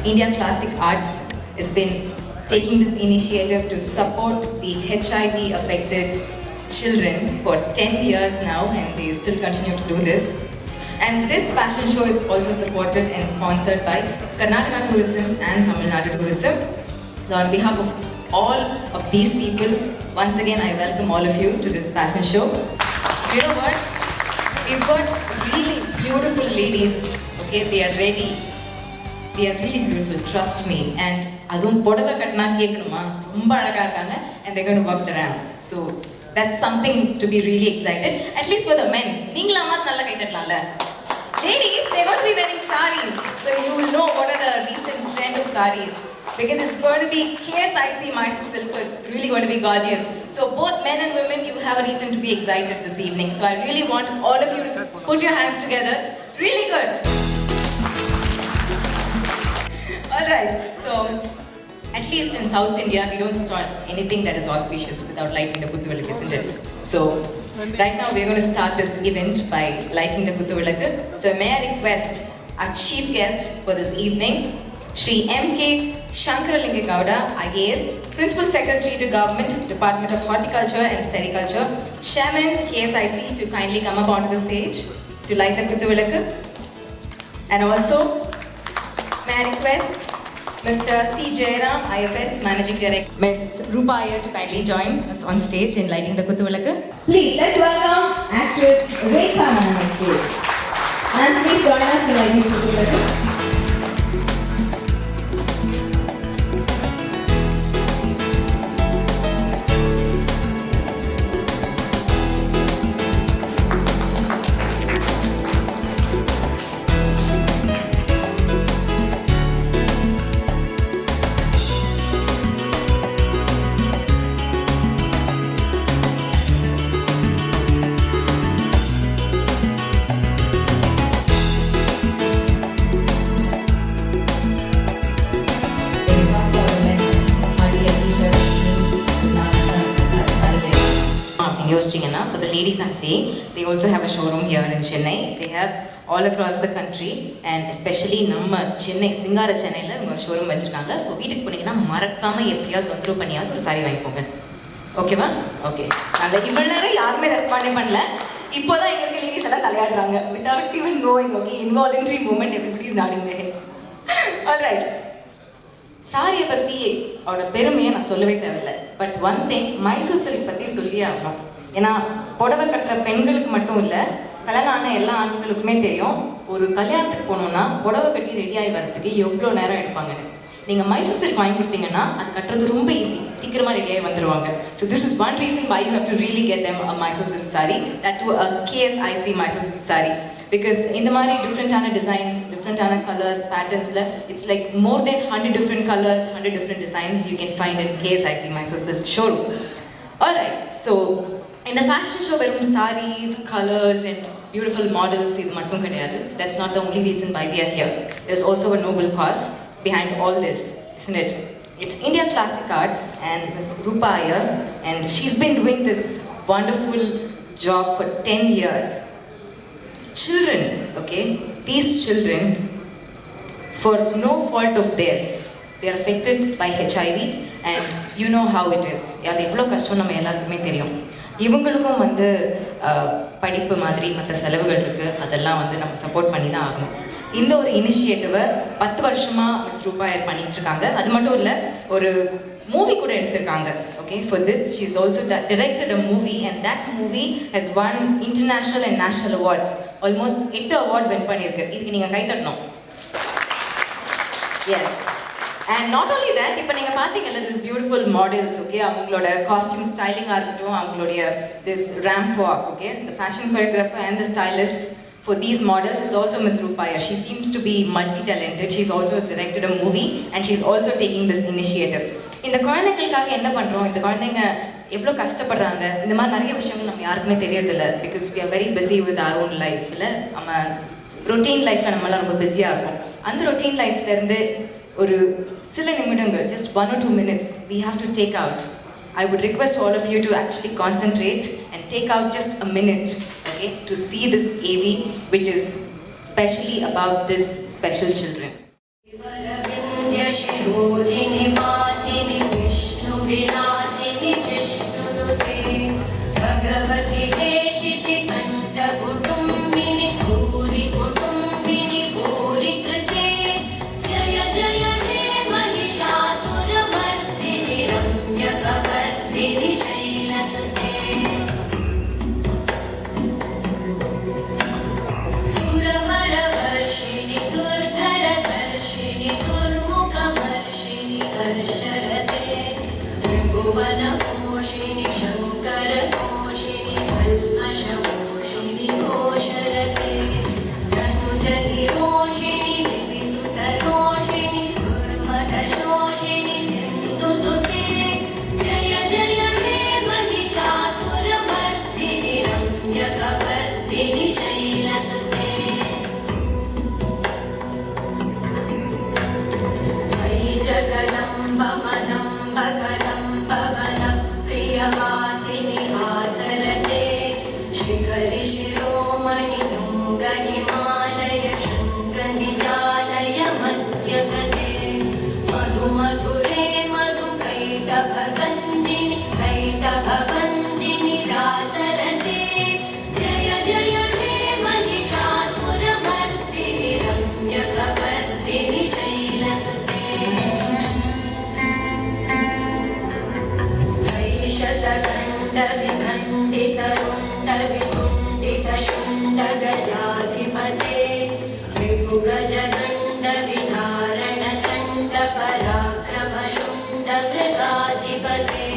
India Classic Arts has been taking this initiative to support the HIV affected children for 10 years now, and they still continue to do this. And this fashion show is also supported and sponsored by Karnataka Tourism and Tamil Nadu Tourism. So on behalf of all of these people, once again I welcome all of you to this fashion show. You know what? We've got really beautiful ladies, okay? They are ready. They are really beautiful, trust me. And adum podava katna kekanuma romba alaga irukanga, and they're going to walk the ramp. So that's something to be really excited. At least for the men. Neengala maat nalla kai tattalaala. Ladies, they're going to be wearing saris. So you will know what are the recent trend of saris. Because it's going to be KSIC Mysore Silk, so it's really going to be gorgeous. So both men and women, you have a reason to be excited this evening. So I really want all of you to put your hands together. Really good. Alright, so at least in South India, we don't start anything that is auspicious without lighting the Kuthuvilakku, isn't it? So right now we're going to start this event by lighting the Kuthuvilakku. So may I request our chief guest for this evening, Shri M.K. Shankaralinga Gowda, IAS, Principal Secretary to Government, Department of Horticulture and Sericulture, Chairman, KSIC, to kindly come up onto the stage to light the Kuthuvilakku. And also, may I request Mr. C. Jairam, IFS Managing Director, Ms. Rupa Iyer to kindly join us on stage in lighting the Kuthuvilakku. Please, let's welcome actress Rekha Menon on stage. And please join us in lighting the Kuthuvilakku. For the ladies I'm saying, they also have a showroom here in Chennai. They have all across the country, and especially நம்ம Chennai, Singara Chennaiல ஒரு showroom வச்சிருக்காங்க. So வீட்டுக்கு போனீங்கன்னா மறக்காம எப்படியாவது தொந்தரவு பண்ணியாவது ஒரு saree வாங்கிக்கோங்க. ஓகேவா? ஓகே. நாங்க இவ்வளவு நேரம் யாருமே ரெஸ்பாண்டே பண்ணல. இப்போதான் எங்களுக்கு லேடிஸ் எல்லாம் தலையாடுறாங்க. Without even knowing, okay, involuntary movement, everybody is nodding their heads. All right. சாரியை பற்றி அவரோட பெருமையை நான் சொல்லவே தேவையில்லை. But one thing, Mysore silk பற்றி சொல்லியே ஆகணும். ஏன்னா புடவை கட்டுற பெண்களுக்கு மட்டும் இல்லை, கல்யாணம் ஆன எல்லா ஆண்களுக்குமே தெரியும், ஒரு கல்யாணத்துக்கு போனோம்னா புடவை கட்டி ரெடியாகி வரதுக்கு எவ்வளோ நேரம் எடுப்பாங்கன்னு. நீங்கள் மைசூர் சில்க் வாங்கி கொடுத்தீங்கன்னா அது கட்டுறது ரொம்ப ஈஸி, சீக்கிரமாக ரெடியாகி வந்துடுவாங்க. So this is one reason why you have to really get them a Mysore silk saree, that to a KSIC Mysore silk saree. Because இந்த மாதிரி டிஃப்ரெண்ட்டான டிசைன்ஸ், டிஃப்ரெண்ட்டான கலர்ஸ், பேட்டர்ன்ஸில் it's like more than 100 different colors, 100 different designs you can find in KSIC Mysore silk showroom. Alright, so in the fashion show, வெறும் sarees, colors and beautiful models இது மட்டும் கிடையாது. That's not the only reason why we are here. There's also a noble cause behind all this, isn't it? It's India Classic Arts and Ms. Rupa Iyer, and she's been doing this wonderful job for 10 years. Children, okay, these children, for no fault of theirs, they are affected by HIV, and you know how it is. அது எவ்வளோ கஷ்டம் நம்ம எல்லாருக்குமே தெரியும். இவங்களுக்கும் வந்து படிப்பு மாதிரி மற்ற செலவுகள் இருக்குது, அதெல்லாம் வந்து நம்ம சப்போர்ட் பண்ணி தான் ஆகணும். இந்த ஒரு இனிஷியேட்டிவை 10 வருஷமாக மிஸ் ரூபா Iyer பண்ணிட்டு இருக்காங்க. அது மட்டும் இல்லை, ஒரு மூவி கூட எடுத்திருக்காங்க. Okay, for this she is also directed a movie, and that movie has one international and national awards. Almost 8 award win பண்ணியிருக்கு. இதுக்கு நீங்கள் கை தட்டணும். S. And not only that, இப்போ நீங்கள் பார்த்தீங்கல்ல this beautiful models, okay, அவங்களோட costume styling-ஆக இருக்கட்டும், அவங்களுடைய this ramp walk, okay, the fashion choreographer and the stylist for these models is also Ms. Rupa Iyer. She seems to be multi-talented. She's also directed a movie and she's also taking this initiative. இந்த குழந்தைங்களுக்காக என்ன பண்ணுறோம், இந்த குழந்தைங்க எவ்வளோ கஷ்டப்படுறாங்க, இந்த மாதிரி நிறைய விஷயங்கள் நம்ம யாருக்குமே தெரியறதில்ல. Because we are very busy with our own life, இல்லை, நம்ம ரொட்டீன் லைஃப்பில் நம்மளாம் ரொம்ப பிஸியாக இருக்கும். அந்த ரொட்டீன் லைஃப்லேருந்து ஒரு சில நிமிடங்கள், just 1 or 2 minutes, we have to take out. I would request all of you to actually concentrate and take out just a minute, okay, to see this AV, which is specially about this special children. शिरोधिनि वासिनि विष्णुविलासिनि विष्णुनुते भगवति हेशिति कण्ठकुटुम्बिनि भूरि कुटुम्बिनि भूरि कृते जय जय हे महिषासुरमर्दिनि रम्यकवर्दिनि शैलसुते सुरवरवर्षिणि दुर्धरधर्षिणि दुर्मुखवर्षिणि हर्षरते त्रिभुवनपोषिणि शङ्करतोषिणि कल्मषमोषिणि घोषरते तनुजनिरोषिणि दिविसुतरोषिणि दुर्मदशोषिणि सिन्धुसुते जय जय हे महिषासुरमर्दिनि रम्यकवर्दिनि शैलसुते जगदम्ब मदम्ब कदम्ब वनप्रियवासिनि हासरते शिखरि शिरोमणि तुङ्ग हिमालय शृङ्ग निजालय मध्यगते मधुमधुरे मधुकैटभगञ्जिनि कैटभगञ्जिनि दासरते जय जय हे महिषासुरमर्दिनि रम्यकवर्दिनि शैलसुते शतखण्डविखण्डितरुण्डवितुण्डितशुण्डगजाधिपते विभुगजगण्डविधारणचण्डपराक्रमशुण्डमृगाधिपते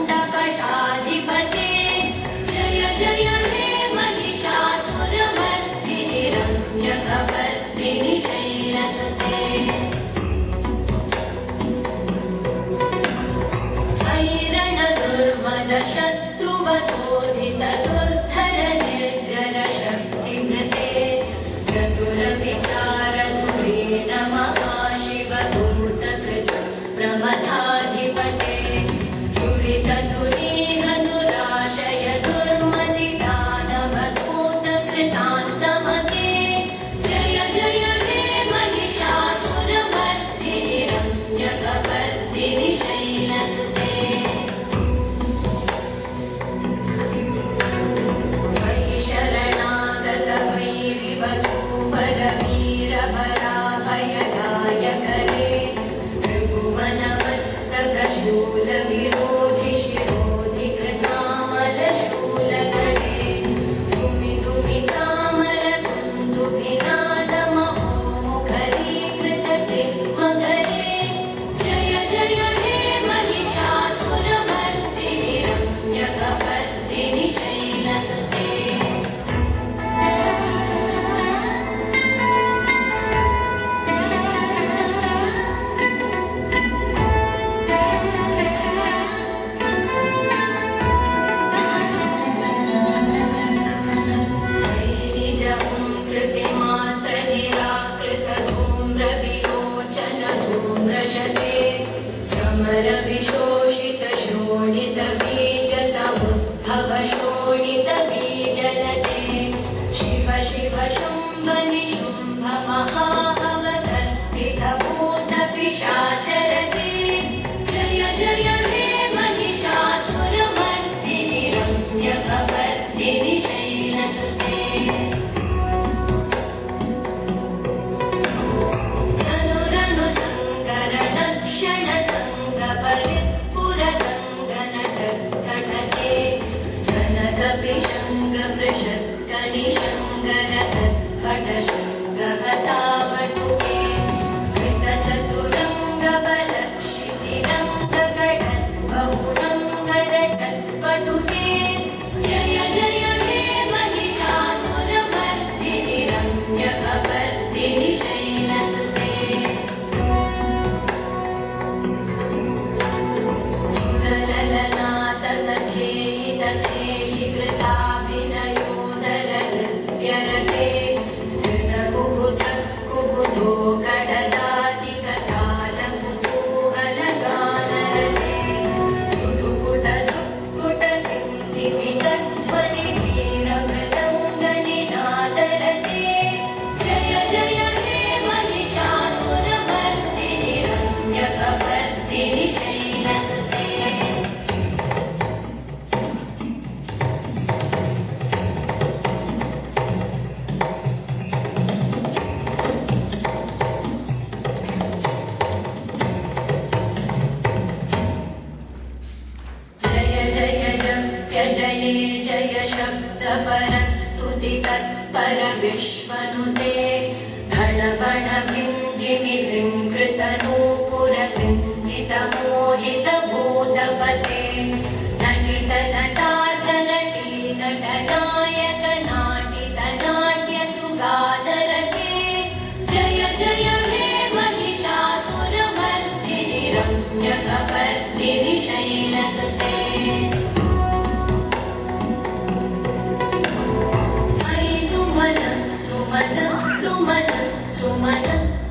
निजभुजदण्डनिपातितखण्डविपातितमुण्डकटाधिपते जय जय हे महिषासुरमर्दिनि रम्यकवर्दिनि शैलसुते शत्रुवधोदित दुर्धर निर्जर शक्तिभृते चतुरविचार धुरेण महाशिवभूतकृत प्रमथाधिपते दुरितधुरीह दुराशय दुर्मति दानवधूतकृतान्तमते जय जय हे महिषासुरमर्दिनि रम्यकवर्दिनि शैलसुते वैरिवधूवरवीरभराभयदायकरे त्रिभुवनमस्तकशूलविरोधि शिरोधि कृतामलशूलकरे दुमिदुमितामरकुन्दुभिनादमहोमुखरीकृतचिद्मकरे जय जय हे महिषासुरमर्दिनि रम्यकवर्दिनि शैलसुते कृतिमात्र निराकृत धूम्रविलोचन धूम्रशते समर विशोषित शोणित बीज समुद्भव शोणित बीजलते शिव शिव शुम्भ निशुम्भ महाहवदर्पित भूत पिशाचरते जय जय हे महिषासुरमर्दिनि रम्यकवर्दिनि शैलसुते दक्षिण संग परिस्फुरदङ्गनटकटके धनदपिशङ्ग वृषत्कनिशङ्गरसत्कटशङ्गहतावटुके कृतचतुरङ्गबलक्षितिरङ्गगटद्बहुरङ्गरटत्पटुके जय जय हे महिषासुरमर्दिनि रम्यकवर्दिनि शैलसुते ललनाततथेयि तथेयि कृताभिनयो नरनृत्यरते कृतकुकुथः कुकुथो स्तुति तत्पर विश्वनुते धनबण भिञ्जिमि भृङ्कृतनूपुर सिञ्चित मोहित भूतपते नटित नटार्जनटी नटनायक नाटित नाट्य सुगानरके जय जय हे महिषासुरमर्दिनि रम्यकपर्दिनि शैलसुते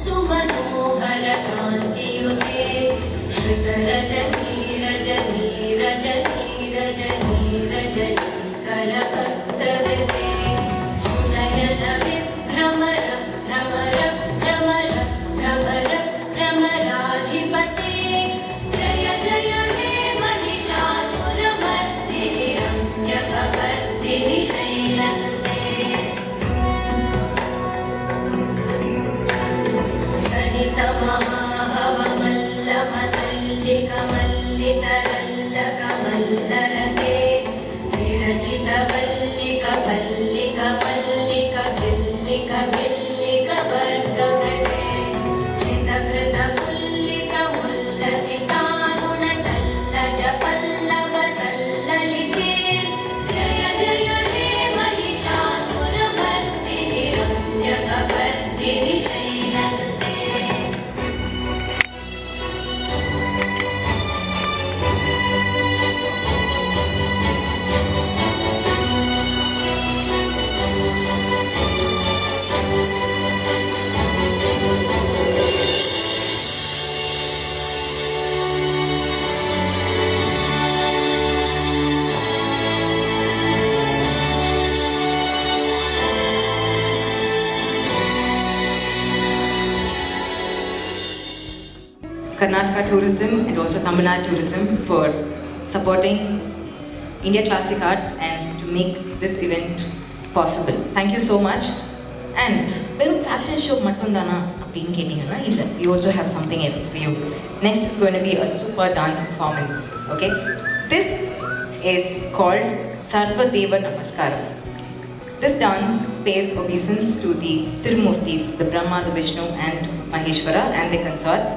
सुमनोहर कान्तियुते श्रुतरजनी रजनी रजनी रजनी रजनी करपत्रवृते सुनयन विभ्रमर भ्रमर भ्रमर भ्रमर भ्रमराधिपते जय जय हे महिषासुरमर्दिनि रम्यकपर्दिनि शैलसुते महाहवमल्लमतल्लिकमल्लितरल्लकमल्लरते विरचितवल्लिकपल्लिकपल्लिकभिल्लिकभिल्लिकवर्गकृते सितकृतपुल्लिसमुल्लसितानुनतल्लजपल्लवसल्ललिते जय जय हे Mahishasuramardini रम्यकपर्दिनि शैलसुते Karnataka Tourism and also Tamil Nadu Tourism for supporting India Classic Arts and to make this event possible. Thank you so much. And verum fashion show mattundana appdin kettingana illa, we also have something else for you. Next is going to be a super dance performance. Okay, this is called Sarvadeva Namaskaram. This dance pays obeisance to the Tirumurtis, the Brahma, the Vishnu and Maheshwara and their consorts,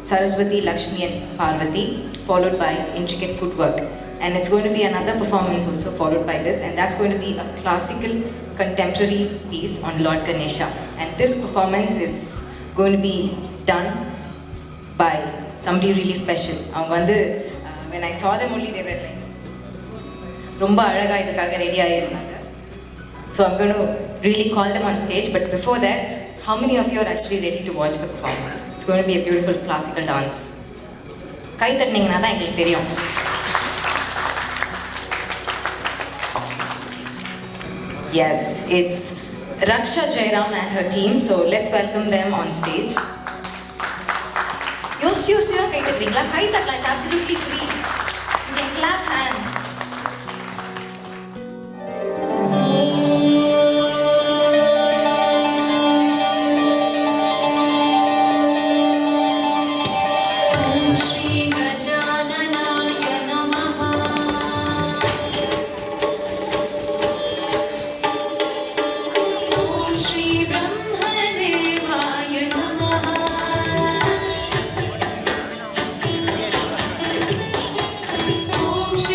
Saraswati, Lakshmi and Parvati, followed by intricate footwork. And it's going to be another performance also followed by this, and that's going to be a classical contemporary piece on Lord Ganesha. And this performance is going to be done by somebody really special. When I saw them only, they were like, Rumba Alaga idukkaga ready aayirunanga. So I'm going to really call them on stage, but before that, how many of you are actually ready to watch the performance? It's going to be a beautiful classical dance. Kai tanningna da engalukku theriyum. Yes, it's Raksha Jairam and her team, so let's welcome them on stage. Yoshi kai tanningla? Kai tannala, it's absolutely free. You can clap hands. Om Shri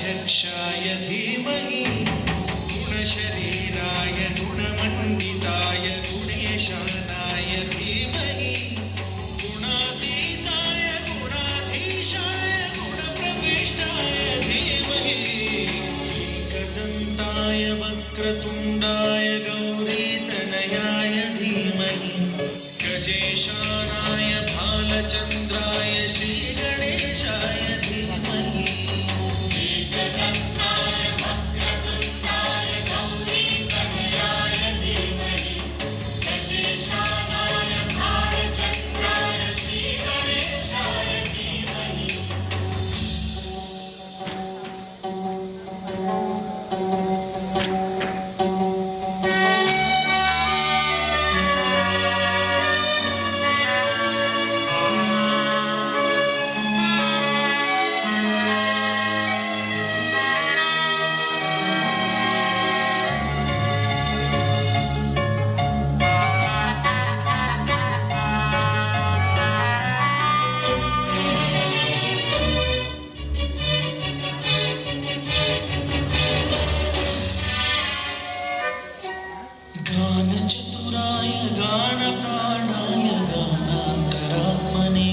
गणाध्यक्षाय धीमहि गुणशरीराय गुणमण्डिताय गुणेशानाय धीमहि गुणातीताय गुणाधीशाय गुणप्रविष्टाय धीमहि एकदन्ताय वक्रतुण्डाय गौरीतनयाय धीमहि गजेशानाय भालचन्द्राय श्रीगणेशाय धीमहि एकदन्ताय वक्रतुण्डाय गौरीतनयाय धीमहि गजेशानाय भालचन्द्राय श्रीगणेशाय धीमहि गानचतुराय गानप्राणाय गानान्तरात्मने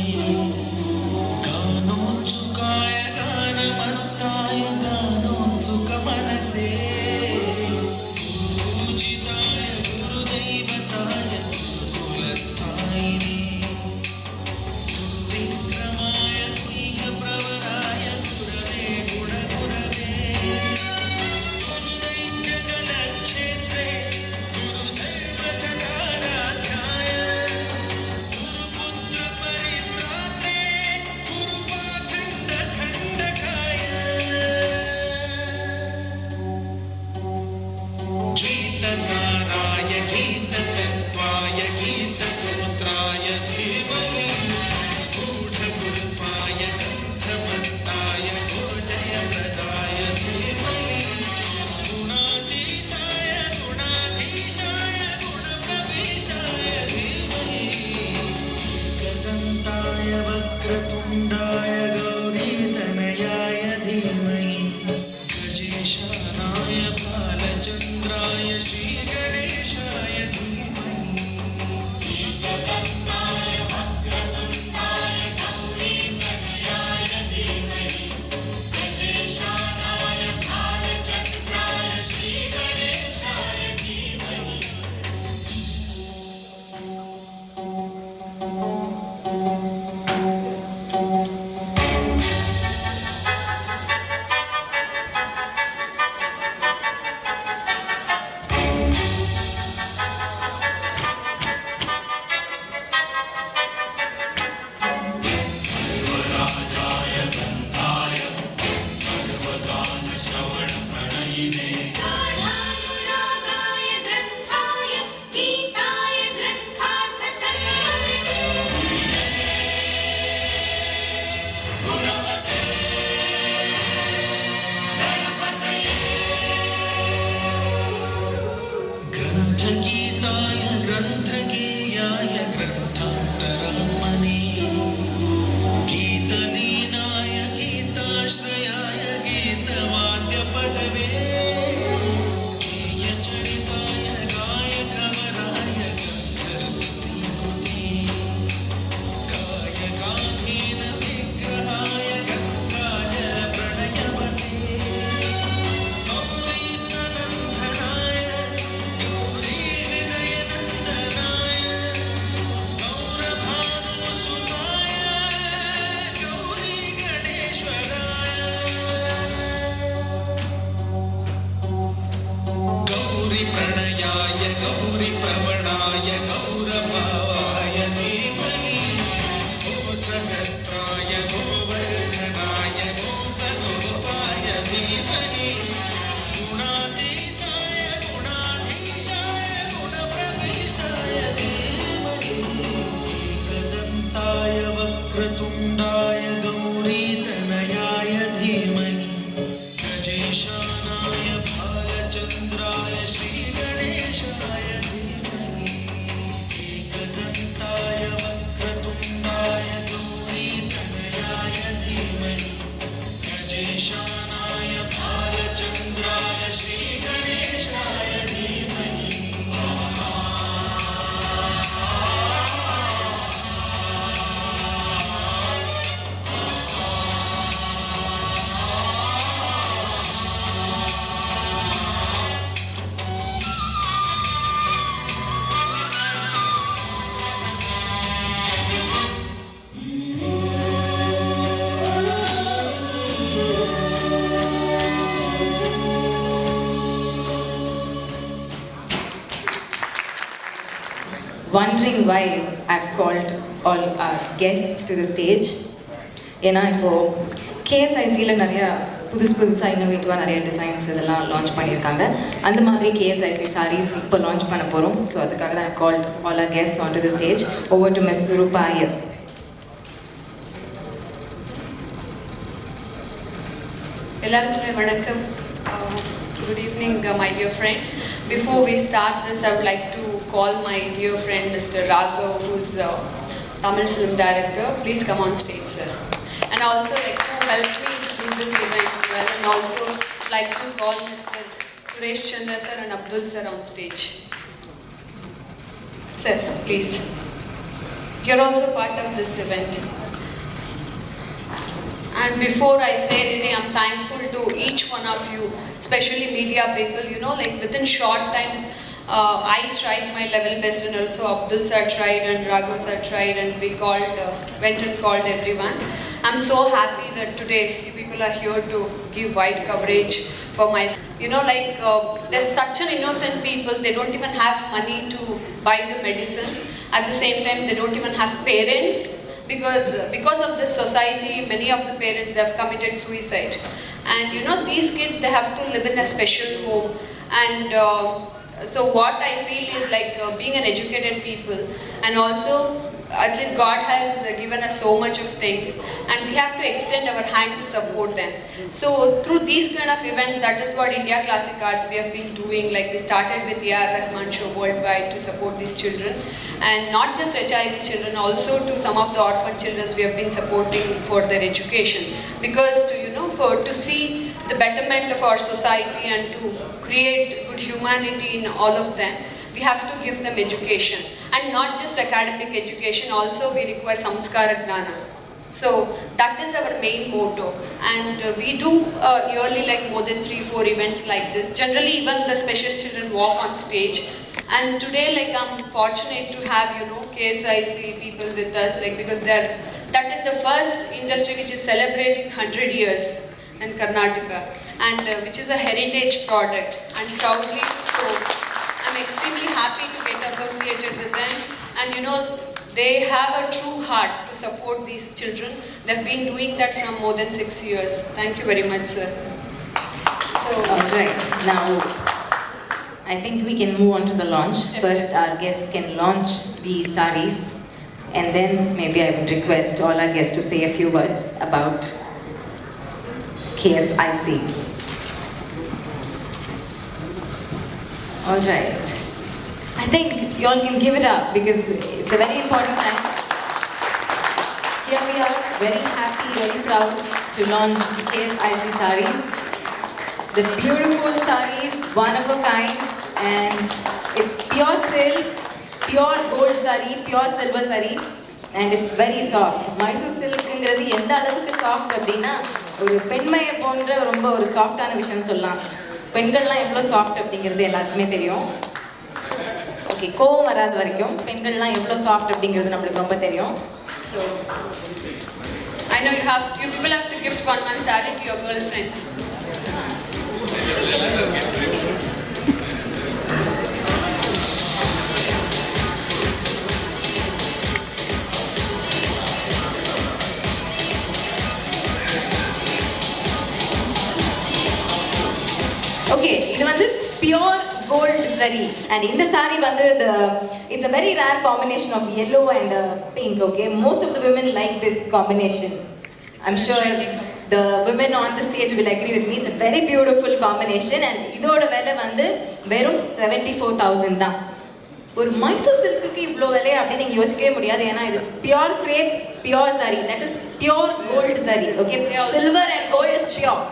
गानोत्सुकाय गानमत्ताय गानोत्सुकमनसे पूजिताय गुरुदैवताय गुरुकुलस्थायिने गुरुविक्रमाय गुह्यप्रवराय गुरवे गुणगुरवे गुरुदैत्यगणक्षेत्रे गुरुधर्मसदाराध्याय गुरुपुत्रपरित्रात्रे गुरुपाखण्डखण्डकाय गीतसाराय गीततत्त्वाय गीतगोत्राय धीमहि गूढगुल्फाय गन्धमत्ताय गोजयप्रदाय धीमहि गुणातीताय गुणाधीशाय गुणप्रविष्टाय धीमहि एकदन्ताय वक्रतुण्डाय गौरीतनयाय धीमहि गजेशानाय बालचन्द्राय श्रीगणेशाय धीमहि wondering why I've called all our guests to the stage. ஏன்னா இப்போது கேஎஸ்ஐசியில் நிறையா புதுசாக இன்னோவேட்டிவாக நிறைய டிசைன்ஸ் இதெல்லாம் லான்ச் பண்ணியிருக்காங்க. அந்த மாதிரி கேஎஸ்ஐசி சாரீஸ் இப்போ லான்ச் பண்ண போகிறோம். ஸோ அதுக்காக தான் I called all our guests onto the stage. Over to Miss Surupa Iyer. எல்லாருக்குமே வணக்கம். Good evening, my dear friend. Before we start this, I would like to call my dear friend Mr. Raghav, who's a Tamil film director. Please come on stage, sir. And also like to help me do this event well. And also like to call Mr. Suresh Chandra sir and Abdul sir on stage. Sir, please. You're also part of this event. And before I say anything, I'm thankful to each one of you, especially media people. You know, like within short time, I tried my level best, and also Abdul sir tried, and Raghav sir tried, and we went and called everyone. I'm so happy that today you people are here to give wide coverage for my. You know, like there's such an innocent people. They don't even have money to buy the medicine. At the same time, they don't even have parents. Because of this society, many of the parents, they have committed suicide. And you know, these kids, they have to live in a special home. And so what I feel is like being an educated people, and also at least God has given us so much of things, and we have to extend our hand to support them. So through these kind of events, that is what India Classic Arts we have been doing. Like we started with A.R. Rahman show worldwide to support these children, and not just HIV children, also to some of the orphan children we have been supporting for their education. Because to see the betterment of our society and to create good humanity in all of them, we have to give them education. And not just academic education, also we require samskara gnana. So that is our main motto. And we do yearly like more than 3-4 events like this. Generally even the special children walk on stage. And today like I'm fortunate to have KSIC people with us, like because that is the first industry which is celebrating 100 years in Karnataka, and which is a heritage product, and proudly so. I'm extremely happy to get associated with them, and they have a true heart to support these children. They've been doing that from more than 6 years. Thank you very much, sir. So, all right, now I think we can move on to the launch. First, our guests can launch the sarees, and then maybe I would request all our guests to say a few words about KSIC. All right. I think you all can give it up because it's a very important time. Here we are, very happy, very proud to launch the KSIC sarees. The beautiful sarees, one of a kind, and it's pure silk, pure gold saree, pure silver saree, and it's very soft. Mysore silkங்கிறது எந்த அளவுக்கு soft அப்படின்னா ஒரு பெண்மையை போன்ற ரொம்ப ஒரு சாஃப்டான விஷயம் சொல்லலாம். பெண்கள்லாம் எவ்வளோ சாஃப்ட் அப்படிங்கிறது எல்லாருக்குமே தெரியும். ஓகே, கோவம் வராத வரைக்கும் பெண்கள்லாம் எவ்வளோ சாஃப்ட் அப்படிங்கிறது நம்மளுக்கு ரொம்ப தெரியும். So I know you people have to gift one saree to your girlfriends. Okay, இது வந்து pure gold saree, and in the saree வந்து it's a very rare combination of yellow and pink. Okay, most of the women like this combination. I'm sure the women on the stage will agree with me. It's a very beautiful combination, and இதோட விலை வந்து வெறும் 74,000 தான். ஒரு மைசூர் சில்க்குக்கு இவ்வளோ விலை அப்படின்னு நீங்கள் யோசிக்கவே முடியாது. ஏன்னா இது pure crepe pure saree, that is pure gold saree. Okay, silver and gold is pure.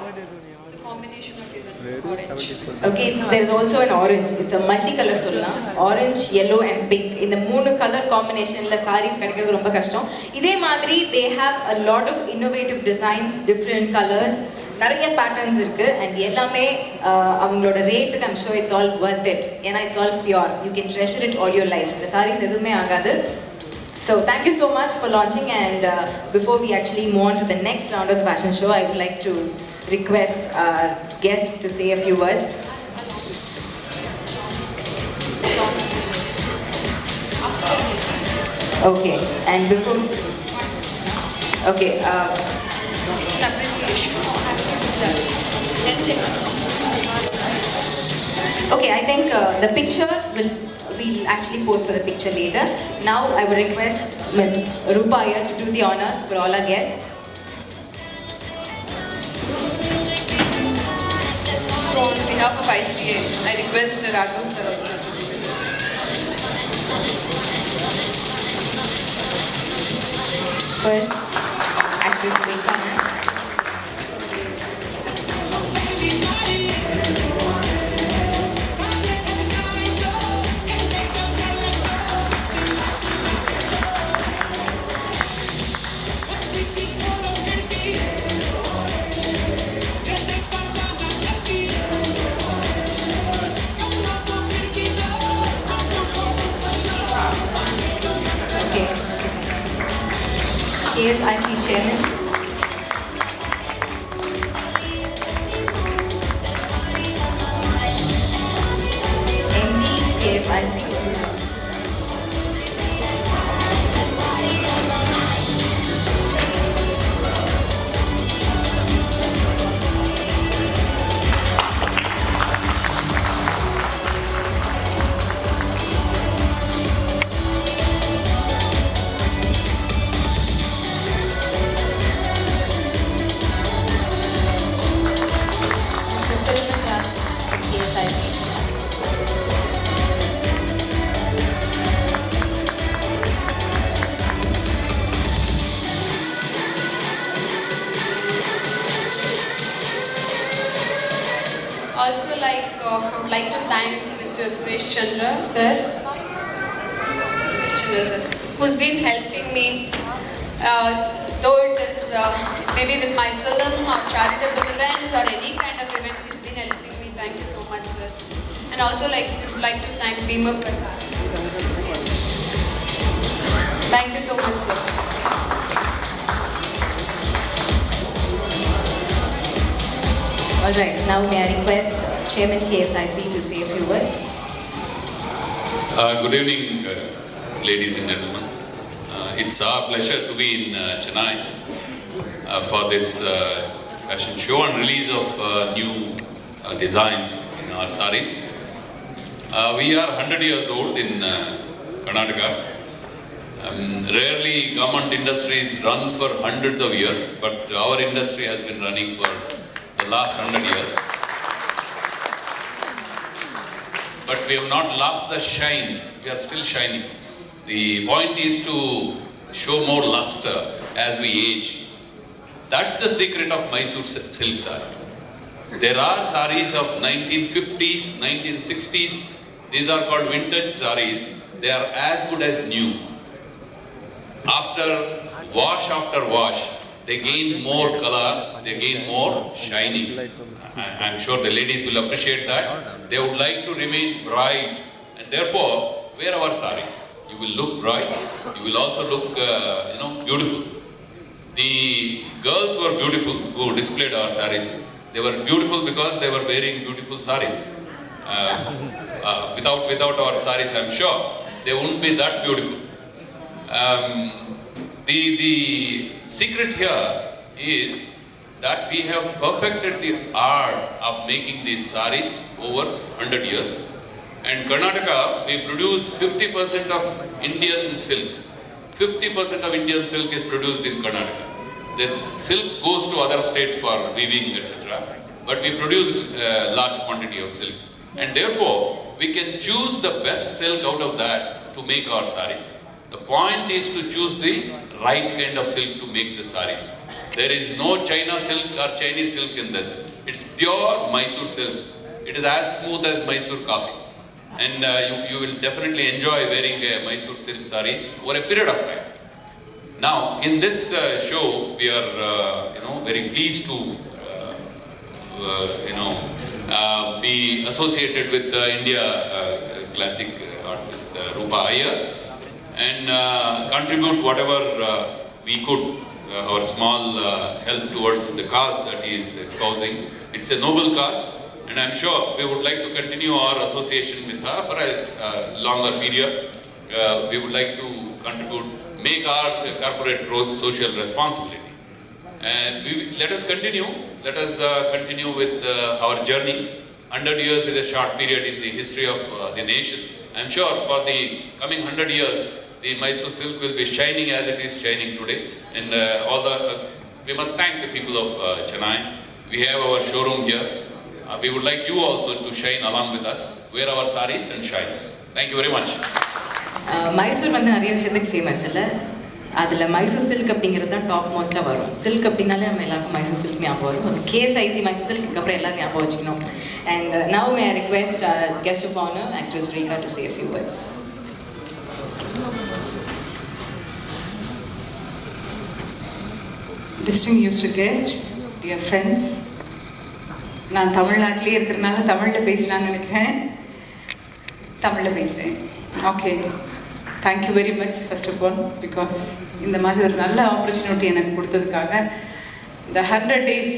Okay, there is also an orange. It's a multi-color சொல்லலாம். Orange, yellow and pink. இந்த மூணு கலர் காம்பினேஷன்ல sarees கிடைக்கிறது ரொம்ப கஷ்டம். இதே மாதிரி they have a lot of innovative designs, different colors, நிறைய patterns இருக்கு, and எல்லாமே அவங்களோட ரேட்டுக்கு I'm sure it's all worth it. ஏன்னா it's all pure. You can treasure it all your life. இந்த sarees எதுவுமே ஆகாது. So thank you so much for launching, and before we actually move on to the next round of the fashion show, I would like to request our guests to say a few words. Okay, and before. Okay, Appreciation. No, I have to do that. okay, I think the picture we'll actually pose for the picture later. Now I would request Ms. Rupa Iyer to do the honors for all our guests. So on behalf of ICA, I request Raghav sir also to do it. First, actress Rekha. Okay. KSIC Chairman. MD KSIC. Also I would like to thank Mr. Suresh Chandra sir, who's been helping me, though it is maybe with my film or charitable events or any kind of event, he's been helping me. Thank you so much, sir. And also would like to thank Bhima Prasad. Thank you so much, sir. Alright, now may I request Chairman KSIC to say a few words. Good evening, ladies and gentlemen. It's our pleasure to be in Chennai for this fashion show and release of new designs in our saris. We are 100 years old in Karnataka. Rarely government industries run for hundreds of years, but our industry has been running for the last 100 years. But we have not lost the shine, we are still shining. The point is to show more luster as we age. That's the secret of Mysore silk saree. There are saris of 1950s, 1960s. These are called vintage saris. They are as good as new. After wash, they gain more color, they gain more shining. I'm sure the ladies will appreciate that. They would like to remain bright, and therefore wear our saris. You will look bright, you will also look beautiful. The girls were beautiful who displayed our saris. They were beautiful because they were wearing beautiful saris. Without our saris, I'm sure they wouldn't be that beautiful. The secret here is that we have perfected the art of making these saris over 100 years. And Karnataka, we produce 50% of Indian silk. 50% of Indian silk is produced in Karnataka. The silk goes to other states for weaving, etc. But we produce a large quantity of silk. And therefore, we can choose the best silk out of that to make our saris. The point is to choose the right kind of silk to make the saris. There is no China silk or Chinese silk in this. It's pure Mysore silk. It is as smooth as Mysore coffee. And you will definitely enjoy wearing a Mysore silk sari over a period of time. Now, in this show, we are very pleased to be associated with India Classic Art with Rupa Iyer and contribute whatever we could, our small help towards the cause that he is espousing. It's a noble cause, and I'm sure we would like to continue our association with her for a longer period. We would like to contribute, make our corporate social responsibility. And let us continue with our journey. 100 years is a short period in the history of the nation. I'm sure for the coming 100 years, the Mysore silk will be shining as it is shining today. And we must thank the people of Chennai. We have our showroom here. We would like you also to shine along with us, wear our saris and shine. Thank you very much. Mysore வந்து நிறைய விஷயத்துக்கு famous இல்லை, அதில் Mysore silk அப்படிங்கிறது தான் top மோஸ்ட்டாக வரும். Silk அப்படின்னாலே நம்ம எல்லாருக்கும் மைசூர் சில்க் ஞாபகம் வரும். அந்த KSIC மைசூர் சில்க்கு அப்புறம் எல்லாரும் ஞாபகம் வச்சுக்கணும். And now may I request guest of honour actress Rekha to say a few words. Distinguished guests, dear friends, நான் தமிழ்நாட்டிலே இருக்கிறனால தமிழில் பேசலான்னு நினைக்கிறேன். தமிழில் பேசுகிறேன். Okay, thank you very much first of all, because இந்த மாதிரி ஒரு நல்ல ஆப்பர்ச்சுனிட்டி எனக்கு கொடுத்ததுக்காக. இந்த 100 days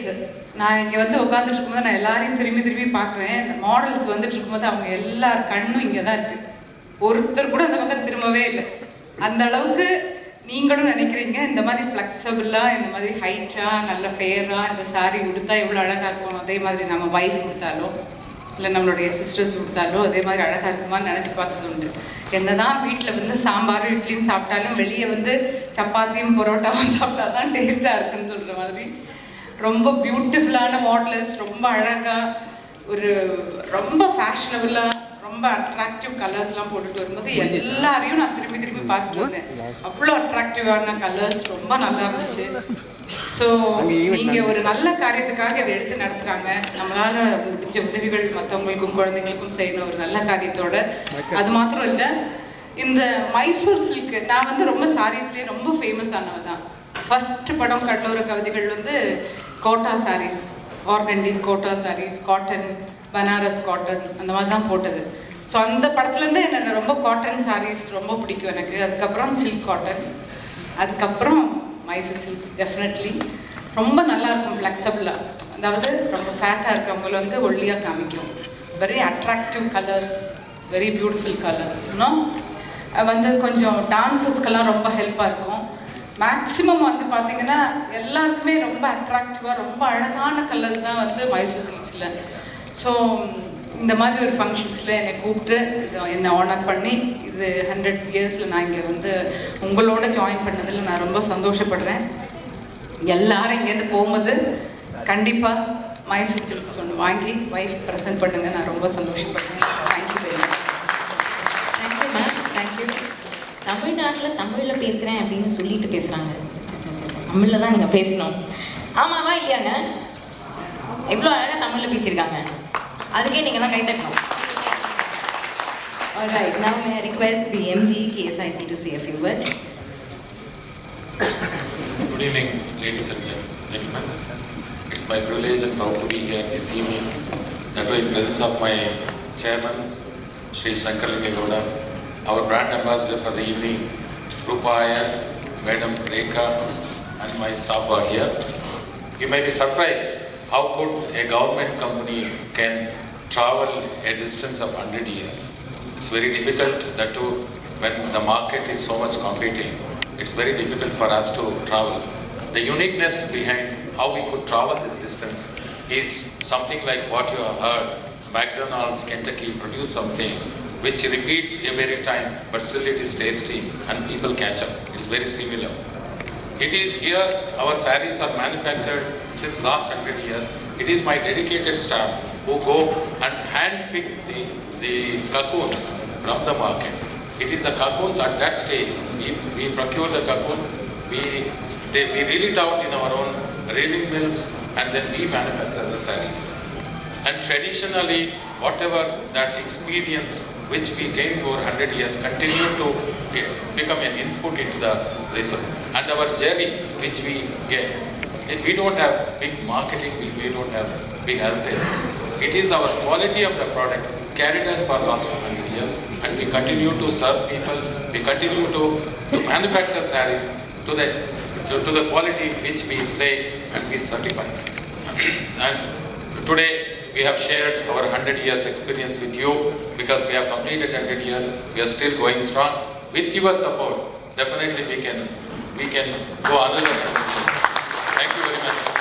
நான் இங்கே வந்து உட்காந்துட்டு இருக்கும்போது நான் எல்லாரையும் திரும்பி பார்க்குறேன். இந்த மாடல்ஸ் வந்துட்டு இருக்கும்போது அவங்க எல்லார் கண்ணும் இங்கே தான் இருக்குது. ஒருத்தர் கூட அந்த பக்கம் திரும்பவே இல்லை. அந்த அளவுக்கு நீங்களும் நினைக்கிறீங்க இந்த மாதிரி ஃப்ளெக்சிபிளாக, இந்த மாதிரி ஹைட்டாக, நல்ல ஃபேராக இந்த சாரீ கொடுத்தா எவ்வளோ அழகாக இருக்கும். அதே மாதிரி நம்ம வைஃப் கொடுத்தாலோ இல்லை நம்மளுடைய சிஸ்டர்ஸ் கொடுத்தாலோ அதே மாதிரி அழகாக இருக்குமான்னு நினச்சி பார்த்தது உண்டு. என்ன தான் வீட்டில் வந்து சாம்பாரும் இட்லியும் சாப்பிட்டாலும் வெளியே வந்து சப்பாத்தியும் பரோட்டாவும் சாப்பிட்டா தான் டேஸ்ட்டாக இருக்குன்னு சொல்கிற மாதிரி ரொம்ப பியூட்டிஃபுல்லான மாடலர்ஸ், ரொம்ப அழகாக ஒரு ரொம்ப ஃபேஷனபுளாக ரொம்ப அட்ராக்டிவ் கலர்ஸ்லாம் போட்டுட்டு வரும்போது எல்லாரையும் நான் திரும்பி பார்த்துட்டு வந்தேன். அவ்வளோ அட்ராக்டிவான கலர்ஸ், ரொம்ப நல்லா இருந்துச்சு. ஸோ நீங்கள் ஒரு நல்ல காரியத்துக்காக இதை எடுத்து நடத்துகிறாங்க. நம்மளால் முடிஞ்ச உதவிகள் மற்றவங்களுக்கும் குழந்தைங்களுக்கும் செய்யணும் ஒரு நல்ல காரியத்தோட. அது மாத்திரம் இல்லை, இந்த மைசூர் சில்க்கு நான் வந்து ரொம்ப சாரீஸ்லேயே ரொம்ப ஃபேமஸ் ஆனவ தான். ஃபஸ்ட்டு படம் கடலோர கவிதைகள் வந்து Kota sarees, organdy Kota sarees, cotton, Banaras cotton அந்த மாதிரி தான் போட்டது. ஸோ அந்த படத்துலேருந்து என்ன ரொம்ப காட்டன் சாரீஸ் ரொம்ப பிடிக்கும் எனக்கு. அதுக்கப்புறம் சில்க் காட்டன், அதுக்கப்புறம் மைசூர் சில்க். டெஃபினெட்லி ரொம்ப நல்லாயிருக்கும், ஃப்ளெக்சிபிளாக. அதாவது ரொம்ப ஃபேட்டாக இருக்கிறவங்கள வந்து ஒல்லியாக காமிக்கும். Very attractive colours, very beautiful colour. இன்னும் வந்து கொஞ்சம் டான்ஸஸ்க்கெல்லாம் ரொம்ப ஹெல்ப்பாக இருக்கும். மேக்ஸிமம் வந்து பார்த்திங்கன்னா எல்லாருக்குமே ரொம்ப அட்ராக்டிவாக ரொம்ப அழகான கலர்ஸ் தான் வந்து மைசூர் சில்க்ஸில். ஸோ இந்த மாதிரி ஒரு ஃபங்க்ஷன்ஸில் என்னை கூப்பிட்டு என்னை ஆனர் பண்ணி இது 100 yearsல நான் இங்கே வந்து உங்களோட ஜாயின் பண்ணதில் நான் ரொம்ப சந்தோஷப்படுறேன். எல்லாரும் இங்கேருந்து போகும்போது கண்டிப்பாக மைசூர் சில்க்ஸ் ஒன்று வாங்கி ஒய்ஃப் ப்ரெசென்ட் பண்ணுங்க. நான் ரொம்ப சந்தோஷப்படுறேன். Thank you very much. Thank you ma'am, thank you. தமிழ்நாட்டில் தமிழில் பேசுகிறேன் அப்படின்னு சொல்லிட்டு பேசுகிறாங்க. தமிழில் தான் நீங்கள் பேசணும். ஆமாவா இல்லையாங்க? எவ்வளோ அழகாக தமிழில் பேசியிருக்காங்க. அதுக்கே நீங்கள்லாம் கை தட்டணும். Alright, now may I request the MD KSIC to say a few words. Good evening, ladies and gentlemen. It's my privilege and proud to be here this evening, that way in presence of my chairman, Sri Shankar Lingegoda, our brand ambassador for the evening, Rupaya, Madam Rekha, and my staff are here. You may be surprised how could a government company can travel a distance of 100 years. It's very difficult, that too when the market is so much competing. It's very difficult for us to travel. The uniqueness behind how we could travel this distance is something like what you have heard. McDonald's, Kentucky produce something which repeats every time, but still it is tasty and people catch up. It's very similar. It is here our sarees are manufactured since last 100 years. It is my dedicated staff who go and hand-pick the cocoons from the market. It is the cocoons at that stage. We procure the cocoons, we reel it out in our own reeling mills, and then we manufacture the sarees. And traditionally, whatever that experience which we gained over 100 years continue to become an input into the result. And our journey which we get, we don't have big marketing, we don't have big advertisement. It is our quality of the product carried us for last 100 years, and we continue to serve people, we continue to manufacture sarees to the quality which we say and we certify. And today we have shared our 100 years experience with you, because we have completed 100 years, we are still going strong. With your support, definitely we can go another level. Thank you very much.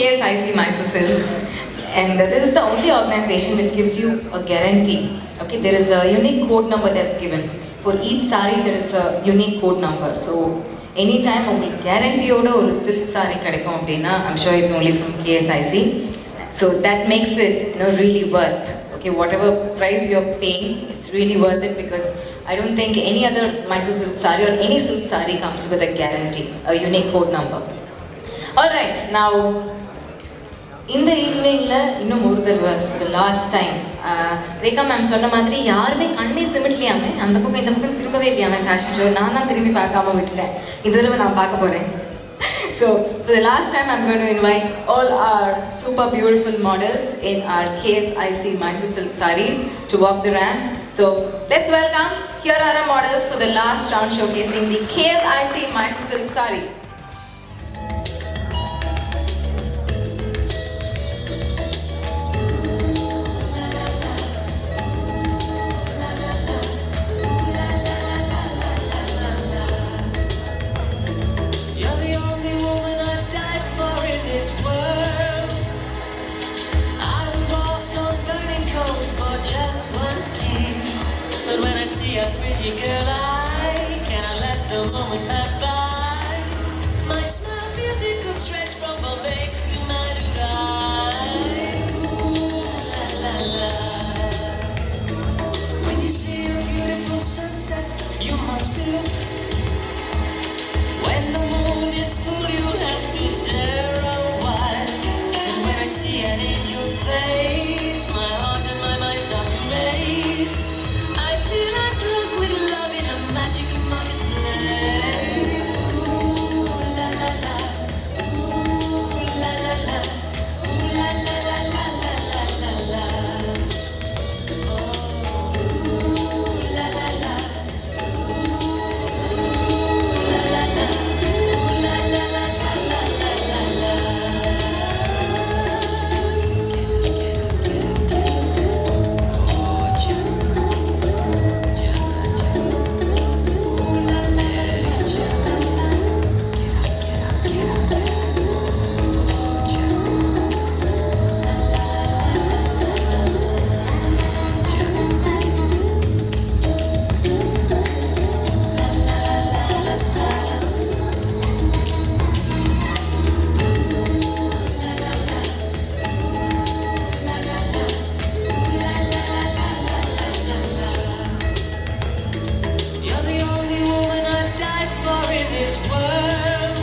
KSIC Mysore Silks, and this is the only organization which gives you a guarantee. Okay, there is a unique code number that's given. For each sari there is a unique code number. So anytime உங்களுக்கு guarantee-ஓட ஒரு silk saree கிடைக்கும் அப்படினா, I'm sure it's only from KSIC. So that makes it, really worth. Okay, whatever price you're paying, it's really worth it because I don't think any other Mysore silk saree or any silk saree comes with a guarantee, a unique code number. Alright, now இந்த ஈவினிங்ல இன்னும் ஒரு தடவை for the last time Rekha ma'am சொன்ன மாதிரி யாருமே கண்ணே சிமிட்லையாமே அந்த பக்கம் இந்த பக்கம் திரும்பவே இல்லையாமே ஃபேஷன் ஷோ நான் திரும்பி பார்க்காம விட்டுட்டேன் இந்த தடவை நான் பார்க்க போறேன். So for the last time I'm going to invite all our super beautiful models in our KSIC Mysore silk sarees to walk the ramp. So let's welcome, here are our models for the last round showcasing the KSIC Mysore silk sarees. See a pretty girl, I cannot let the moment pass by. My smile feels it could stretch from Bombay to Madurai. Ooh, la la la. When you see a beautiful sunset, you must look. When the moon is full, you have to stare a while. And when I see an angel face, my heart and my mind start to race. I feel I'm drunk with love in a magic marketplace. this world.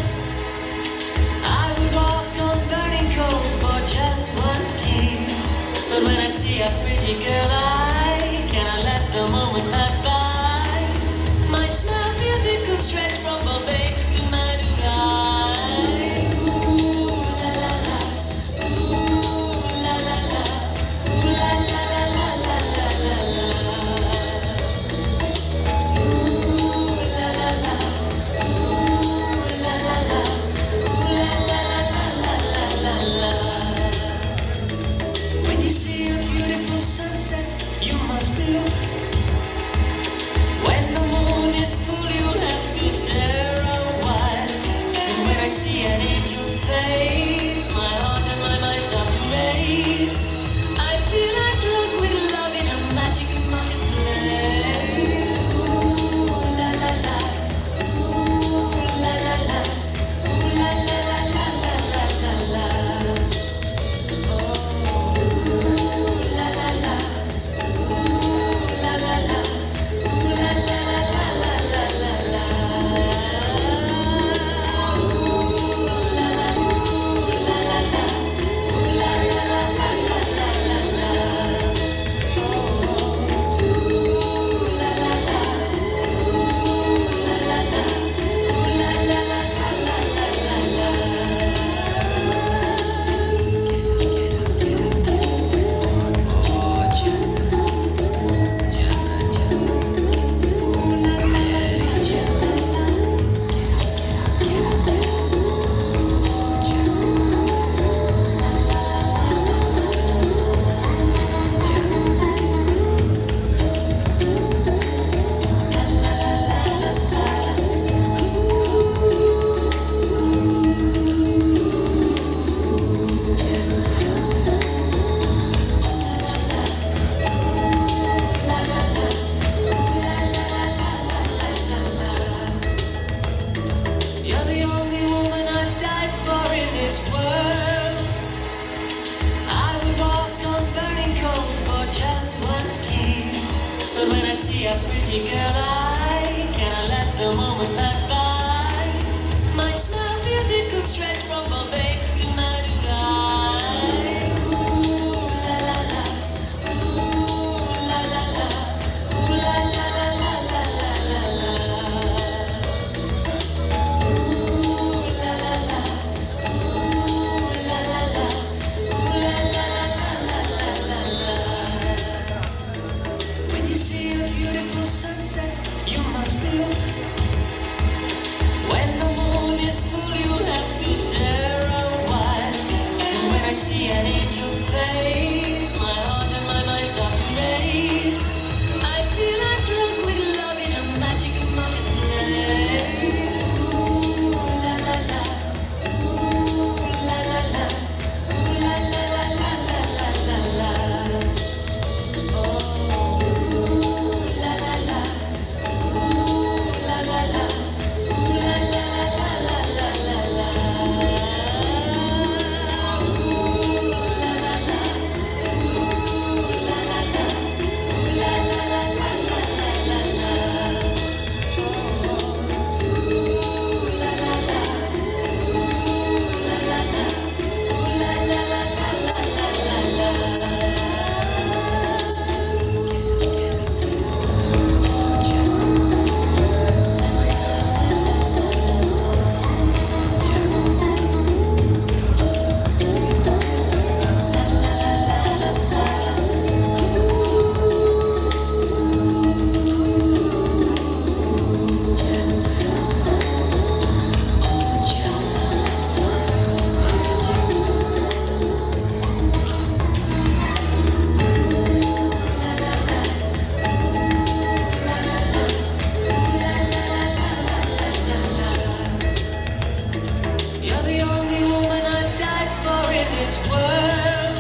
I would walk on burning coals for just one kiss. But when I see a pretty girl, I cannot let the moment pass by. My smile feels it could stretch from Bombay to Madurai. Ooh la la la, ooh la la la, ooh la la la la la la la la. Ooh la la la, ooh la la la, ooh la la la la la la la. When you see a beautiful sunset, you must look. When the moon is full, you'll have to stare a while. And when I see an angel face, my heart and my mind start to race. I feel I'm drunk with love in a magic marketplace. Ooh la la la, ooh la la la, ooh la la la la la la la. Ooh la la la, ooh la la la, ooh la la la la la la la. You're the only woman I'd die for in this world. I would walk on burning coals for just one kiss. But when I see a pretty girl, I cannot let the moment pass by. My smile feels it could stretch from Bombay to Madurai. Ooh la la la, ooh la la la, ooh la la la la la la la. Ooh la la la, ooh la la la, ooh la la la la la la. When you see a beautiful sunset, you must look. When the moon is full, you have to stare a while. And when I see an angel face, my heart and my mind start to race. I feel I'm drunk with love in a magic marketplace. Ooh la la la, ooh la la la, ooh la la la la la la la. Ooh la la la, ooh la la la, ooh la la la la la la la. Ooh la la la, ooh la la la, ooh la la la la la la la. Ooh la la la, ooh la la la, ooh la la la la la la la. You're the only woman I'd die for in this world.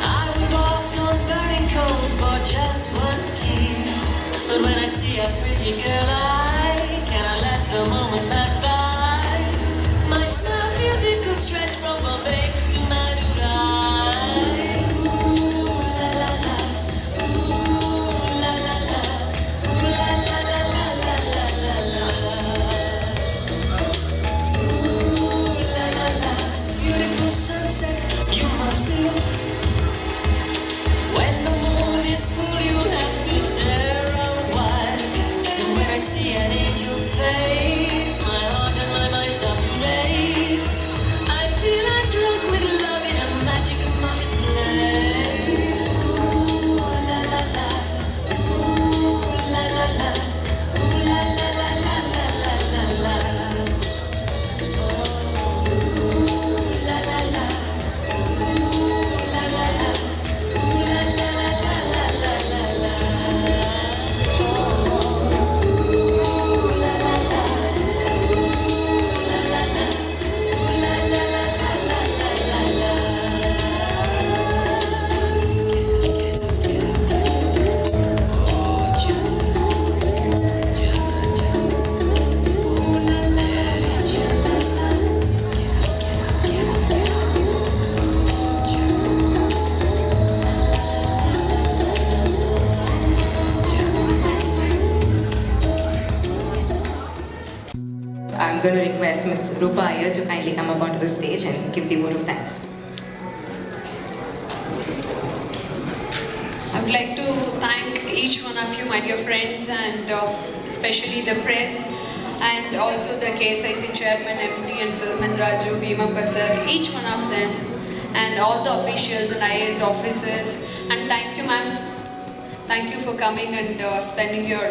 I would walk on burning coals for just one kiss. But when I see a pretty girl, I cannot let the moment pass by. My smile feels it could stretch from Bombay to Madurai. Ooh la la la, ooh la la la, ooh la la la la la la la. I'm going to request Ms. Rupa Iyer to kindly come up onto the stage and give the vote of thanks. I would like to thank each one of you, my dear friends, and especially the press, and also the KSIC chairman, MD and Filman Raju, Bhima Pasar, each one of them, and all the officials and IAS officers. And thank you, ma'am. Thank you for coming and spending your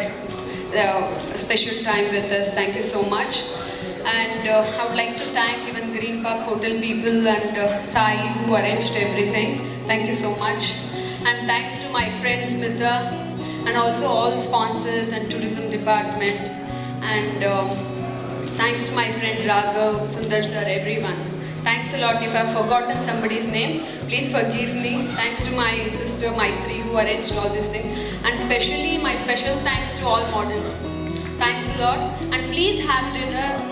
special time with us. Thank you so much. And I would like to thank even Green Park Hotel people and Sai who arranged everything. Thank you so much. And thanks to my friend Smita and also all sponsors and tourism department. And thanks to my friend Raghav, Sundar sir, everyone. Thanks a lot. If I've forgotten somebody's name, please forgive me. Thanks to my sister Maitri who arranged all these things. And especially my special thanks to all models. Thanks a lot. And please have dinner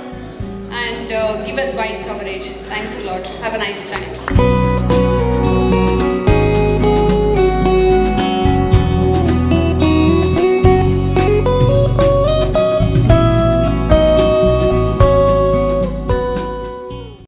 and give us wide coverage. Thanks a lot. Have a nice time.